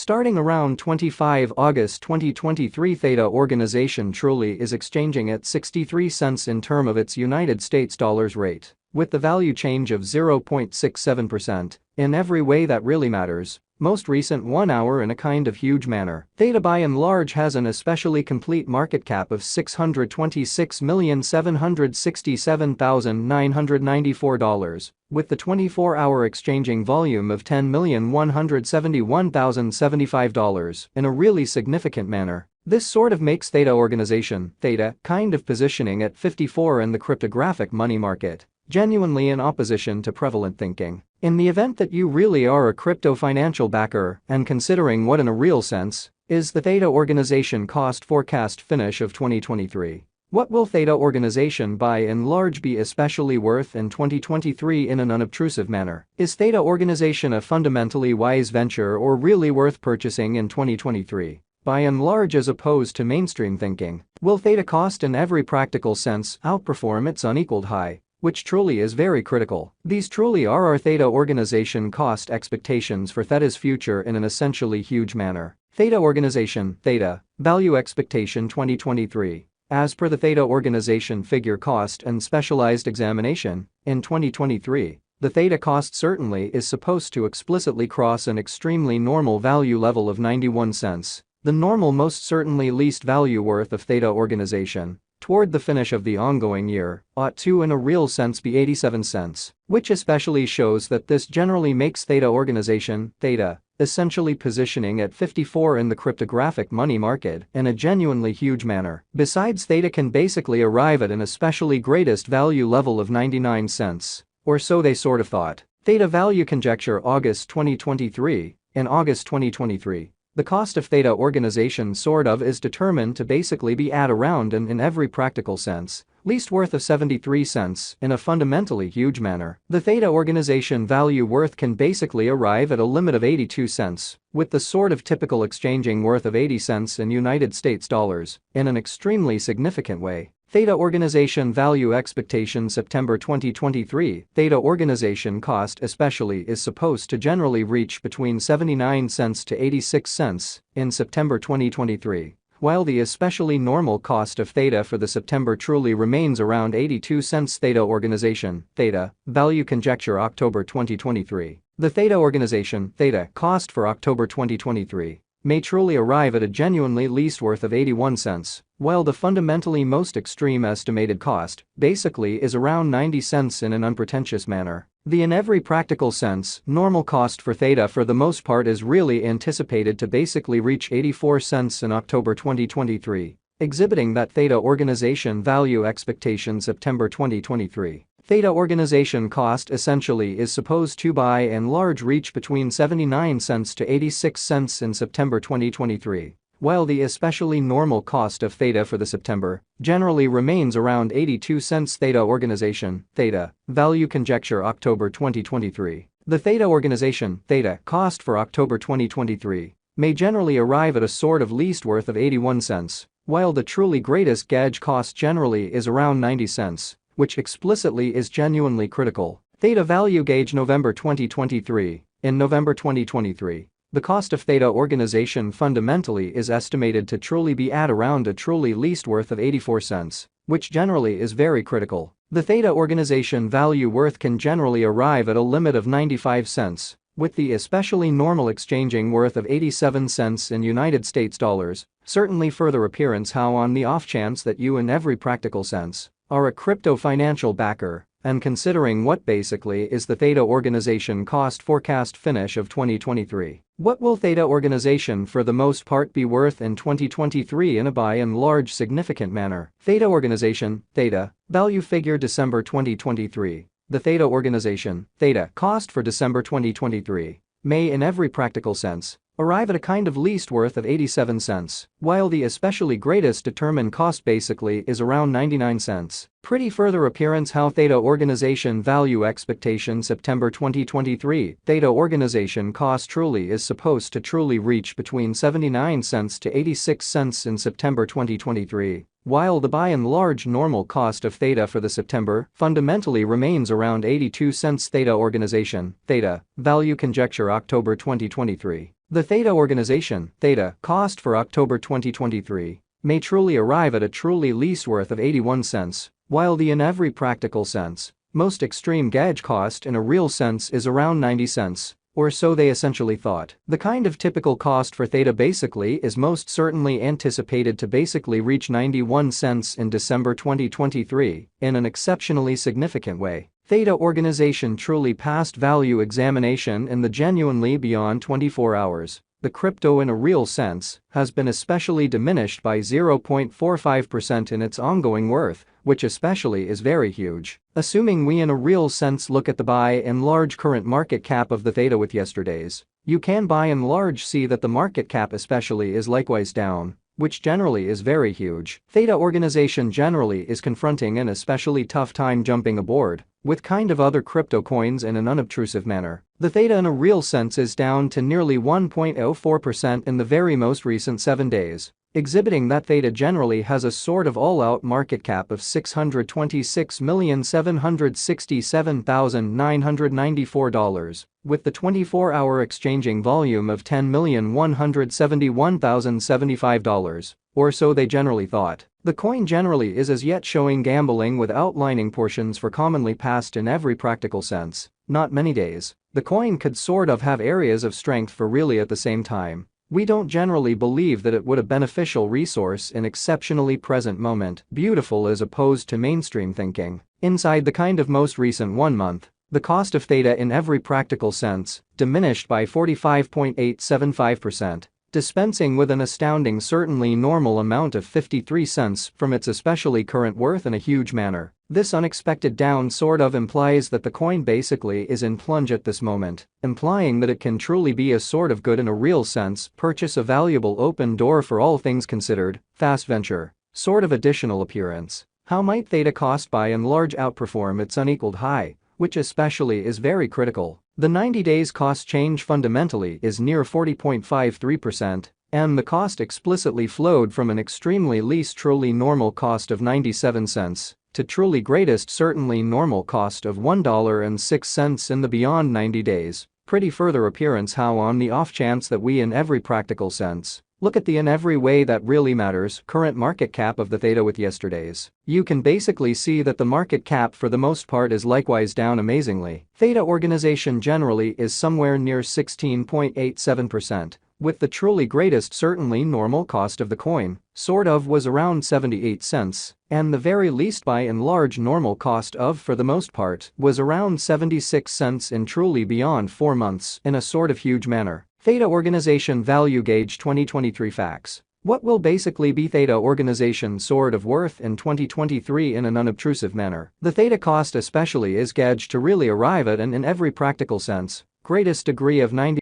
Starting around 25 August 2023, Theta organization truly is exchanging at 63 cents in term of its United States dollars rate, with the value change of 0.67%, in every way that really matters. Most recent 1 hour in a kind of huge manner. Theta by and large has an especially complete market cap of $626,767,994, with the 24-hour exchanging volume of $10,171,075 in a really significant manner. This sort of makes Theta organization, Theta, kind of positioning at 54 in the cryptographic money market, genuinely in opposition to prevalent thinking. In the event that you really are a crypto financial backer and considering what in a real sense is the Theta organization cost forecast finish of 2023. What will Theta organization by and large be especially worth in 2023 in an unobtrusive manner? Is Theta organization a fundamentally wise venture or really worth purchasing in 2023? By and large as opposed to mainstream thinking, will Theta cost in every practical sense outperform its unequaled high? Which truly is very critical. These truly are our Theta organization cost expectations for Theta's future in an essentially huge manner. Theta organization, Theta, value expectation 2023. As per the Theta organization figure cost and specialized examination, in 2023, the Theta cost certainly is supposed to explicitly cross an extremely normal value level of 91 cents, the normal most certainly least value worth of Theta organization. Toward the finish of the ongoing year, ought to in a real sense be 87 cents, which especially shows that this generally makes Theta organization, Theta, essentially positioning at 54 in the cryptographic money market in a genuinely huge manner. Besides, Theta can basically arrive at an especially greatest value level of 99 cents, or so they sort of thought. Theta value conjecture August 2023. In August 2023, the cost of Theta organization sort of is determined to basically be at around and in every practical sense, least worth of 73 cents in a fundamentally huge manner. The Theta organization value worth can basically arrive at a limit of 82 cents, with the sort of typical exchanging worth of 80 cents in United States dollars, in an extremely significant way. Theta organization value expectation September 2023. Theta organization cost especially is supposed to generally reach between 79 cents to 86 cents in September 2023, while the especially normal cost of Theta for the September truly remains around 82 cents. Theta organization, Theta, value conjecture October 2023. The Theta organization, Theta, cost for October 2023 may truly arrive at a genuinely least worth of 81 cents, while the fundamentally most extreme estimated cost basically is around 90 cents in an unpretentious manner. The in every practical sense normal cost for Theta for the most part is really anticipated to basically reach 84 cents in October 2023, exhibiting that Theta organization value expectation September 2023. Theta organization cost essentially is supposed to by and large reach between 79 cents to 86 cents in September 2023, while the especially normal cost of Theta for the September generally remains around 82 cents. Theta organization, Theta, value conjecture October 2023. The Theta organization, Theta, cost for October 2023 may generally arrive at a sort of least worth of 81 cents, while the truly greatest gauge cost generally is around 90 cents. Which explicitly is genuinely critical. Theta value gauge November 2023. In November 2023, the cost of Theta organization fundamentally is estimated to truly be at around a truly least worth of 84 cents, which generally is very critical. The Theta organization value worth can generally arrive at a limit of 95 cents, with the especially normal exchanging worth of 87 cents in United States dollars, certainly further appearance how on the off chance that you in every practical sense are a crypto financial backer, and considering what basically is the Theta organization cost forecast finish of 2023. What will Theta organization for the most part be worth in 2023 in a by and large significant manner? Theta organization, Theta, value figure December 2023. The Theta organization, Theta, cost for December 2023 may in every practical sense arrive at a kind of least worth of 87 cents, while the especially greatest determined cost basically is around 99 cents. Pretty further appearance how Theta organization value expectation September 2023. Theta organization cost truly is supposed to truly reach between 79 cents to 86 cents in September 2023, while the by and large normal cost of Theta for the September fundamentally remains around 82 cents. Theta organization, Theta, value conjecture October 2023. The Theta organization, Theta, cost for October 2023 may truly arrive at a truly least worth of 81 cents, while the in every practical sense, most extreme gauge cost in a real sense is around 90 cents. Or so they essentially thought. The kind of typical cost for Theta basically is most certainly anticipated to basically reach 91 cents in December 2023 in an exceptionally significant way. Theta organization truly passed value examination in the genuinely beyond 24 hours. The crypto in a real sense has been especially diminished by 0.45% in its ongoing worth, which especially is very huge. Assuming we in a real sense look at the by and large current market cap of the Theta with yesterday's, you can by and large see that the market cap especially is likewise down, which generally is very huge. Theta organization generally is confronting an especially tough time jumping aboard with kind of other crypto coins in an unobtrusive manner. The Theta in a real sense is down to nearly 1.04% in the very most recent 7 days, exhibiting that Theta generally has a sort of all-out market cap of $626,767,994, with the 24-hour exchanging volume of $10,171,075, or so they generally thought. The coin generally is as yet showing gambling with outlining portions for commonly passed in every practical sense, not many days. The coin could sort of have areas of strength for really at the same time. We don't generally believe that it would a beneficial resource in exceptionally present moment, beautiful as opposed to mainstream thinking. Inside the kind of most recent 1 month, the cost of Theta in every practical sense diminished by 45.875%. Dispensing with an astounding certainly normal amount of 53 cents from its especially current worth in a huge manner. This unexpected down sort of implies that the coin basically is in plunge at this moment, implying that it can truly be a sort of good in a real sense, purchase a valuable open door for all things considered, fast venture, sort of additional appearance. How might Theta cost by and large outperform its unequaled high, which especially is very critical? The 90 days cost change fundamentally is near 40.53%, and the cost explicitly flowed from an extremely least truly normal cost of 97 cents to truly greatest certainly normal cost of $1.06 in the beyond 90 days. Pretty further appearance how on the off chance that we in every practical sense look at the in every way that really matters current market cap of the Theta with yesterday's. You can basically see that the market cap for the most part is likewise down amazingly. Theta organization generally is somewhere near 16.87%, with the truly greatest certainly normal cost of the coin, sort of was around 78 cents, and the very least by and large normal cost of for the most part was around 76 cents in truly beyond 4 months in a sort of huge manner. Theta organization value gauge 2023 facts. What will basically be Theta organization sort of worth in 2023 in an unobtrusive manner? The Theta cost especially is gauged to really arrive at an in every practical sense greatest degree of 90